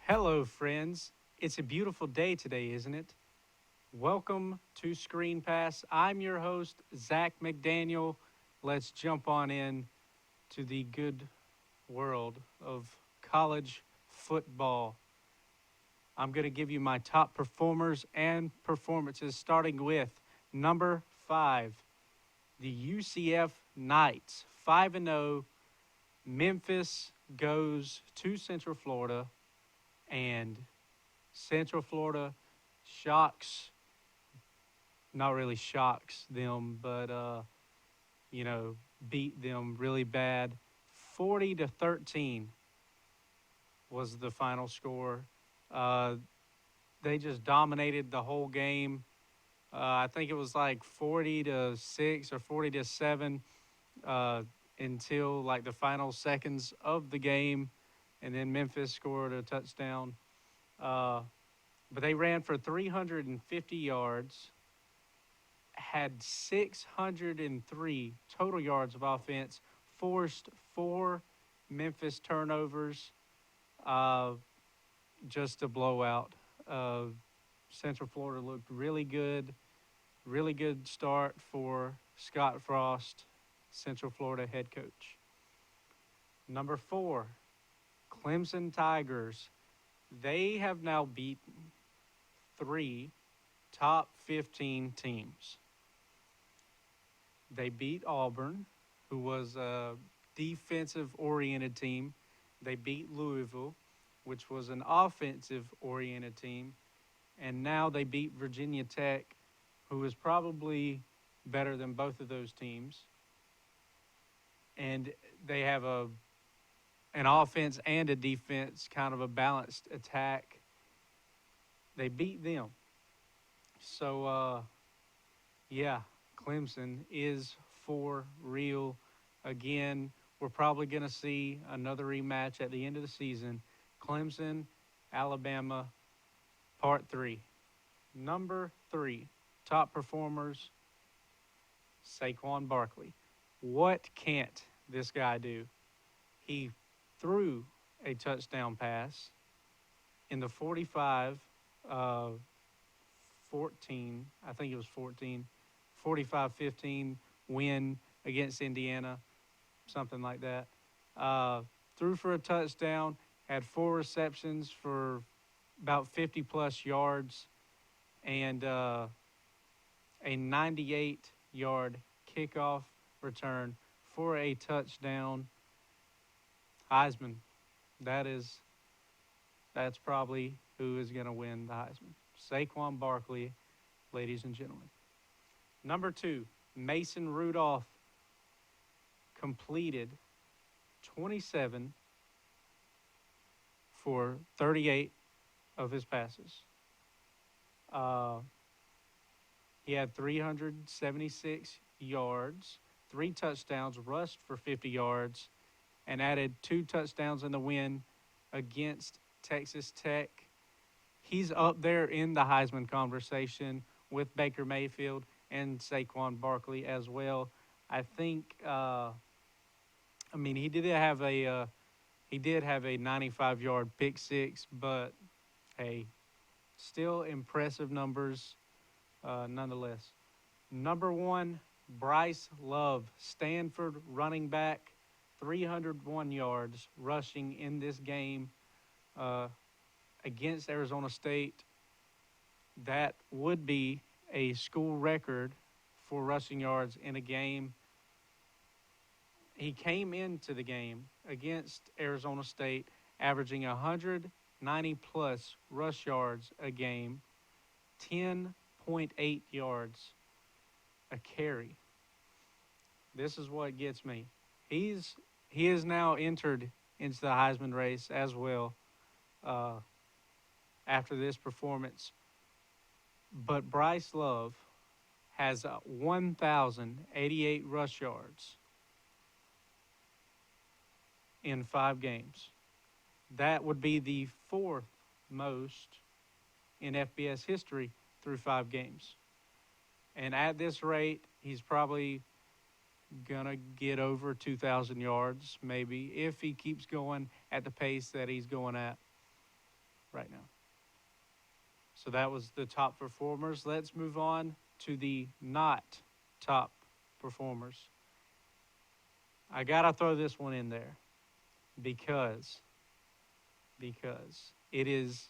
Hello, friends. It's a beautiful day today, isn't it? Welcome to Screen Pass. I'm your host, Zach McDaniel. Let's jump on in to the good world of college football. I'm going to give you my top performers and performances, starting with number 5, the UCF Knights. 5-0. Memphis goes to Central Florida, and Central Florida shocks, not really shocks them, but you know, beat them really bad. 40-13 was the final score. Uh, they just dominated the whole game. I think it was like 40-6 or 40-7 uh, until like the final seconds of the game, and then Memphis scored a touchdown. Uh, but they ran for 350 yards, had 603 total yards of offense, forced four Memphis turnovers, uh, just a blowout. Uh, Central Florida looked really good start for Scott Frost, Central Florida head coach. Number 4, Clemson Tigers. They have now beaten 3 top 15 teams. They beat Auburn, who was a defensive oriented team. They beat Louisville, which was an offensive oriented team. And now they beat Virginia Tech, who is probably better than both of those teams. And they have an offense and a defense, kind of a balanced attack. They beat them. So, yeah, Clemson is for real. Again, we're probably going to see another rematch at the end of the season. Clemson, Alabama, part 3. Number 3, top performers, Saquon Barkley. What can't this guy do? He threw a touchdown pass in the 45 uh, 14, I think it was 14, 45-15 win against Indiana, something like that. Uh, Threw for a touchdown, had 4 receptions for about 50 plus yards, and a 98-yard kickoff return for a touchdown. Heisman. That is that's probably who is going to win the Heisman. Saquon Barkley, ladies and gentlemen. Number 2, Mason Rudolph completed 27 for 38 of his passes. Uh, he had 376 yards, 3 touchdowns, rushed for 50 yards, and added 2 touchdowns in the win against Texas Tech. He's up there in the Heisman conversation with Baker Mayfield and Saquon Barkley as well. I think. I mean, he did have a 95-yard pick six, but hey, still impressive numbers, nonetheless. Number 1, Bryce Love, Stanford running back, 301 yards rushing in this game uh, against Arizona State. That would be a school record for rushing yards in a game. He came into the game against Arizona State averaging 190 plus rush yards a game, 10.8 yards a carry. This is what gets me. He is now entered into the Heisman race as well uh, after this performance. But Bryce Love has 1,088 rush yards in 5 games. That would be the 4th most in FBS history through 5 games. And at this rate, he's probably going to get over 2,000 yards, maybe, if he keeps going at the pace that he's going at. right now. So that was the top performers. Let's move on to the not top performers. I gotta throw this one in there because it is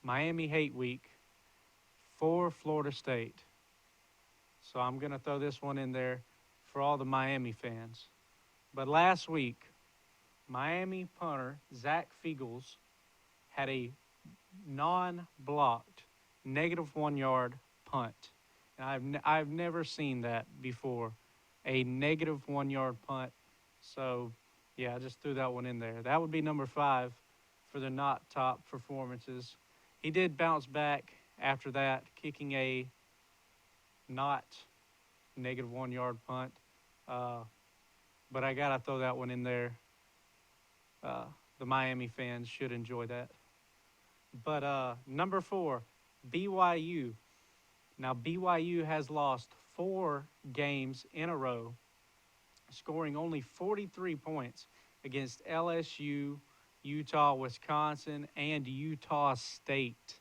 Miami Hate Week for Florida State. So I'm gonna throw this one in there for all the Miami fans. But last week, Miami punter Zach Fiegels had a non-blocked -1 yard punt. And I've never seen that before, a -1 yard punt. So, yeah, I just threw that one in there. That would be number 5 for the not top performances. He did bounce back after that, kicking a not -1 yard punt. But I got to throw that one in there. The Miami fans should enjoy that. But number 4, BYU. Now, BYU has lost 4 games in a row, scoring only 43 points against LSU, Utah, Wisconsin, and Utah State.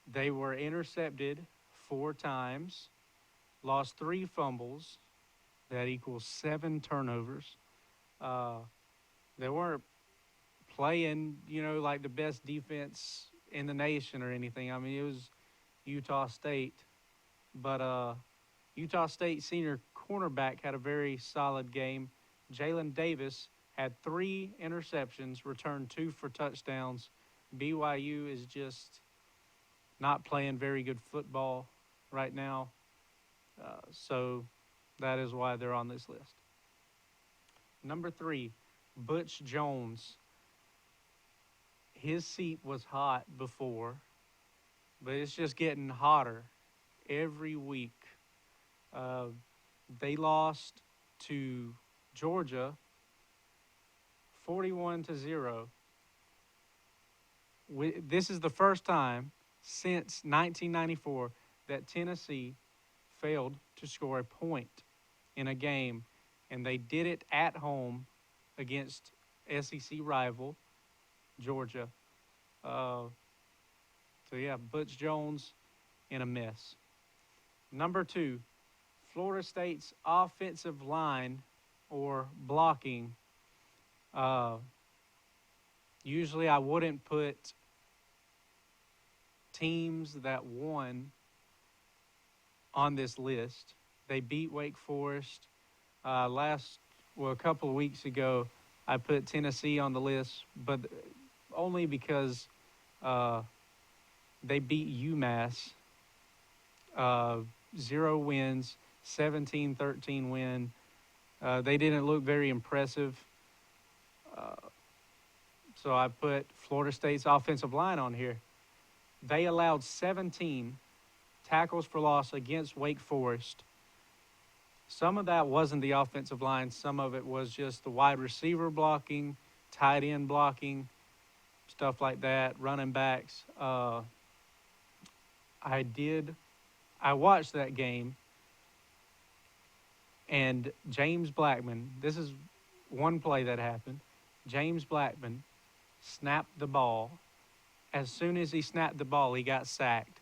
They were intercepted 4 times, lost 3 fumbles. That equals 7 turnovers. They weren't playing, like the best defense in the nation or anything. I mean, it was Utah State. But Utah State senior cornerback had a very solid game. Jalen Davis had 3 interceptions, returned 2 for touchdowns. BYU is just not playing very good football right now. So that is why they're on this list. Number 3, Butch Jones. His seat was hot before, but it's just getting hotter every week. They lost to Georgia 41-0. This is the first time since 1994 that Tennessee failed to score a point in a game, and they did it at home against SEC rival Georgia. So yeah, Butch Jones in a mess. Number 2, Florida State's offensive line or blocking. Usually I wouldn't put teams that won on this list. They beat Wake Forest. A couple of weeks ago, I put Tennessee on the list, but only because they beat UMass. 0 wins, 17-13 win. They didn't look very impressive. So I put Florida State's offensive line on here. They allowed 17 tackles for loss against Wake Forest. Some of that wasn't the offensive line. Some of it was just the wide receiver blocking, tight end blocking, stuff like that, running backs. I watched that game, and James Blackman, this is one play that happened. James Blackman snapped the ball. As soon as he snapped the ball, he got sacked.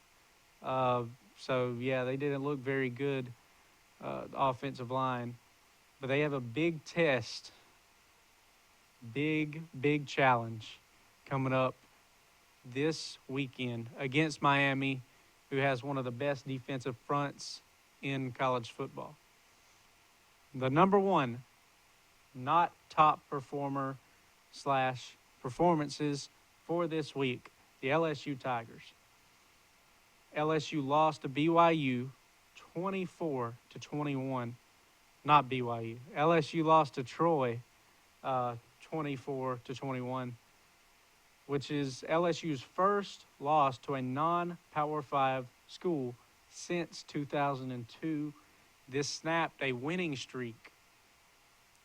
So, yeah, they didn't look very good, offensive line. But they have a big test, big challenge coming up this weekend against Miami, who has one of the best defensive fronts in college football. The number 1 not top performer / performances for this week, the LSU Tigers. LSU lost to BYU 24-21. Not BYU. LSU lost to Troy 24-21, which is LSU's first loss to a non-Power 5 school since 2002. This snapped a winning streak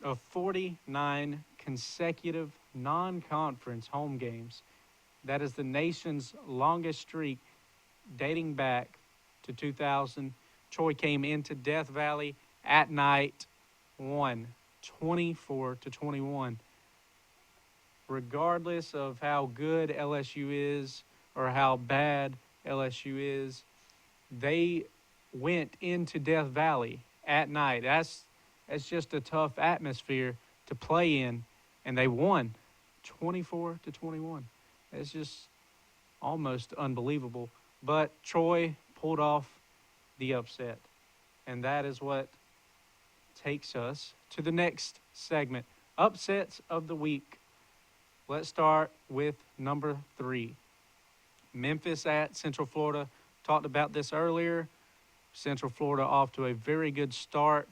of 49 consecutive non-conference home games. That is the nation's longest streak, dating back to 2000. Troy came into Death Valley at night, won 24-21. regardless of how good LSU is or how bad LSU is, they went into Death Valley at night. That's just a tough atmosphere to play in, and they won 24-21. It's just almost unbelievable. But Troy pulled off the upset, and that is what takes us to the next segment, upsets of the week. Let's start with number 3. Memphis at Central Florida. Talked about this earlier. Central Florida off to a very good start.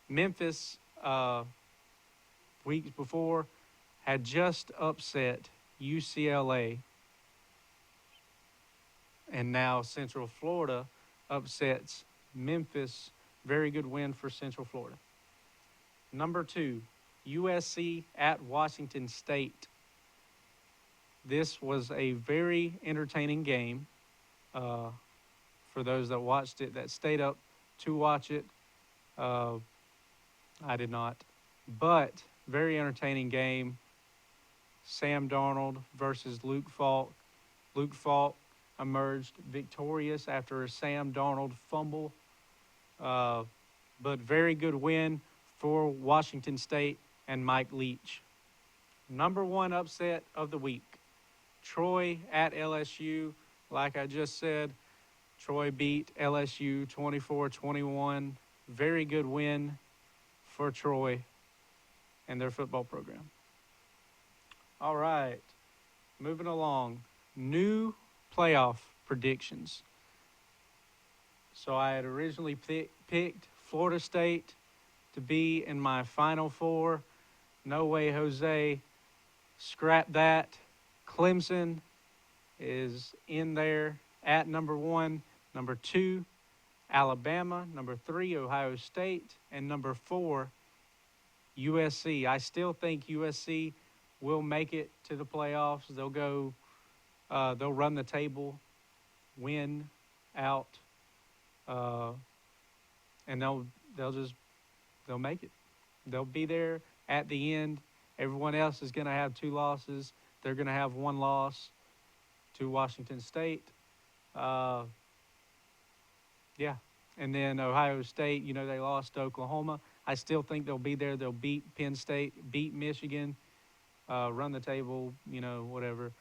Memphis, weeks before, had just upset UCLA. And now Central Florida upsets Memphis. Very good win for Central Florida. Number 2, USC at Washington State. This was a very entertaining game for those that watched it, that stayed up to watch it. I did not. But very entertaining game. Sam Darnold versus Luke Falk. Luke Falk emerged victorious after a Sam Darnold fumble. But very good win for Washington State and Mike Leach. Number 1 upset of the week. Troy at LSU. Like I just said, Troy beat LSU 24-21. Very good win for Troy and their football program. All right, moving along. New playoff predictions. So I had originally picked Florida State to be in my Final Four. No way, Jose. Scrap that. Clemson is in there at number 1. Number 2, Alabama. Number 3, Ohio State. And number 4, USC. I still think USC will make it to the playoffs. They'll go, they'll run the table, win out, and they'll make it. They'll be there at the end. Everyone else is going to have 2 losses. They're going to have 1 loss to Washington State. Yeah. And then Ohio State, they lost to Oklahoma. I still think they'll be there. They'll beat Penn State, beat Michigan, run the table, whatever.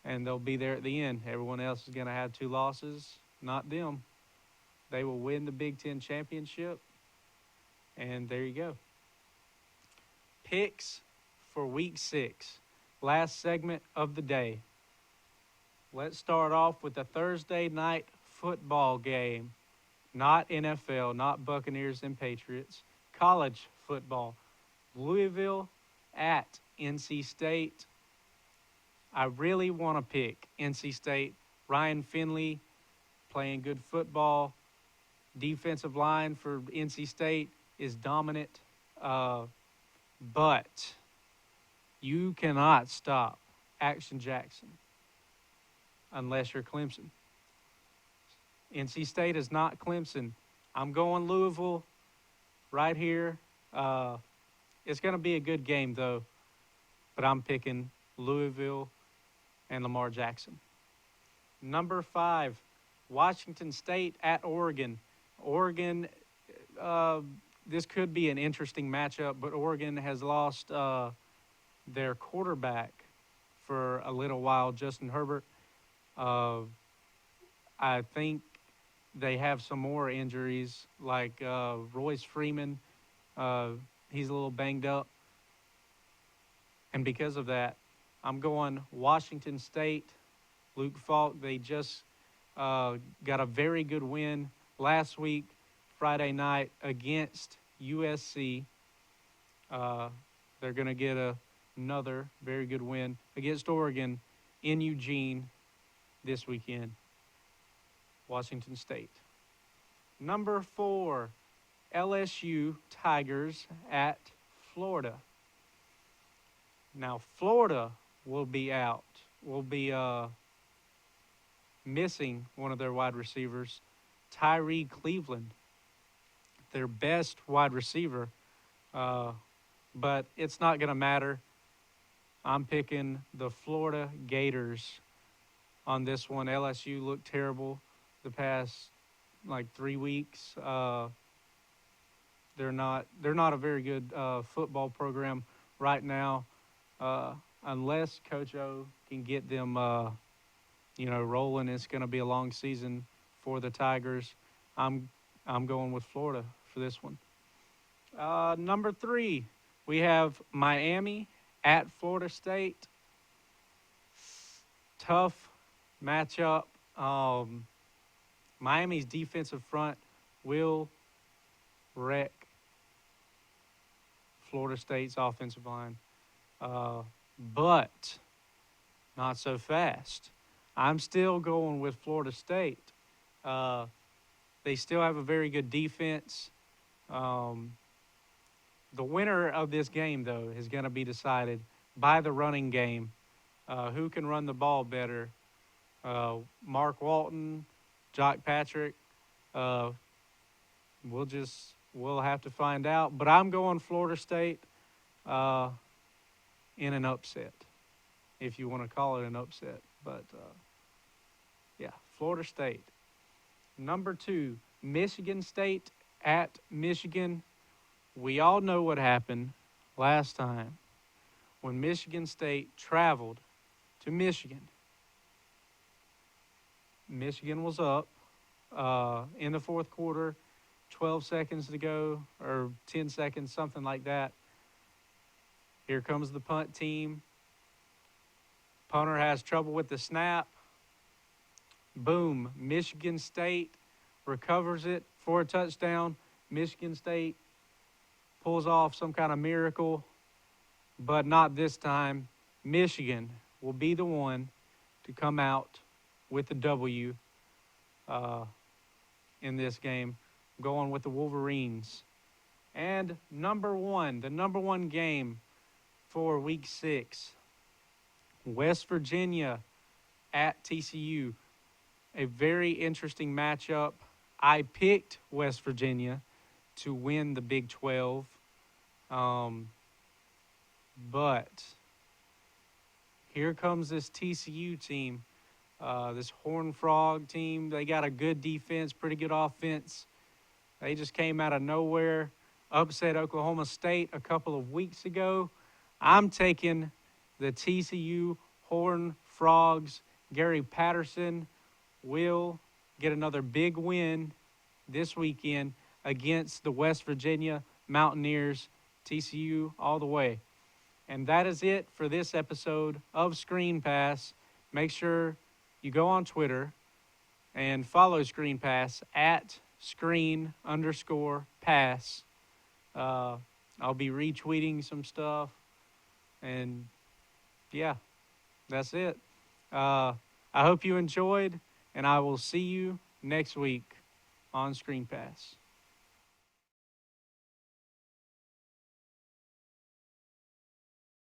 And they'll be there at the end. Everyone else is going to have 2 losses, not them. They will win the Big Ten championship. And there you go. Picks for Week 6. Last segment of the day. Let's start off with the Thursday night football game. Not NFL, not Buccaneers and Patriots. College football. Louisville at NC State. I really want to pick NC State. Ryan Finley playing good football. Defensive line for NC State is dominant. But you cannot stop Action Jackson unless you're Clemson. NC State is not Clemson. I'm going Louisville right here. It's going to be a good game, though. But I'm picking Louisville and Lamar Jackson. Number 5, Washington State at Oregon. Oregon, this could be an interesting matchup, but Oregon has lost their quarterback for a little while, Justin Herbert. I think they have some more injuries, like Royce Freeman. He's a little banged up. And because of that, I'm going Washington State. Luke Falk, they just got a very good win last week, Friday night, against USC. They're going to get another very good win against Oregon in Eugene this weekend. Washington State. Number 4, LSU Tigers at Florida. Now, Florida will be out, will be missing one of their wide receivers, Tyree Cleveland, their best wide receiver. But it's not going to matter. I'm picking the Florida Gators on this one. LSU looked terrible the past like 3 weeks. They're not a very good football program right now, uh, unless Coach O can get them rolling. It's going to be a long season for the Tigers. I'm I'm going with Florida for this one. Number three, we have Miami at Florida State. Tough matchup. Um, Miami's defensive front will wreck Florida State's offensive line, uh, but not so fast. I'm still going with Florida State. Uh, they still have a very good defense. Um, the winner of this game, though, is going to be decided by the running game. Who can run the ball better? Mark Walton, Jock Patrick. Uh, we'll have to find out. But I'm going Florida State uh, in an upset, if you want to call it an upset. But yeah, Florida State. Number two, Michigan State at Michigan. We all know what happened last time when Michigan State traveled to Michigan. Michigan was up in the fourth quarter, 12 seconds to go, or 10 seconds, something like that. Here comes the punt team. Punter has trouble with the snap. Boom. Michigan State recovers it for a touchdown. Michigan State pulls off some kind of miracle, but not this time. Michigan will be the one to come out with the W in this game, going with the Wolverines. And the number one game for week 6, West Virginia at TCU. A very interesting matchup. I picked West Virginia to win the Big 12, but here comes this TCU team, this Horned Frog team. They got a good defense, pretty good offense. They just came out of nowhere, upset Oklahoma State a couple of weeks ago. I'm taking the TCU Horned Frogs. Gary Patterson will get another big win this weekend against the West Virginia Mountaineers. TCU all the way. And that is it for this episode of Screen Pass. Make sure you go on Twitter and follow Screen Pass at screen_pass. I'll be retweeting some stuff. And yeah, that's it. I hope you enjoyed, and I will see you next week on Screen Pass.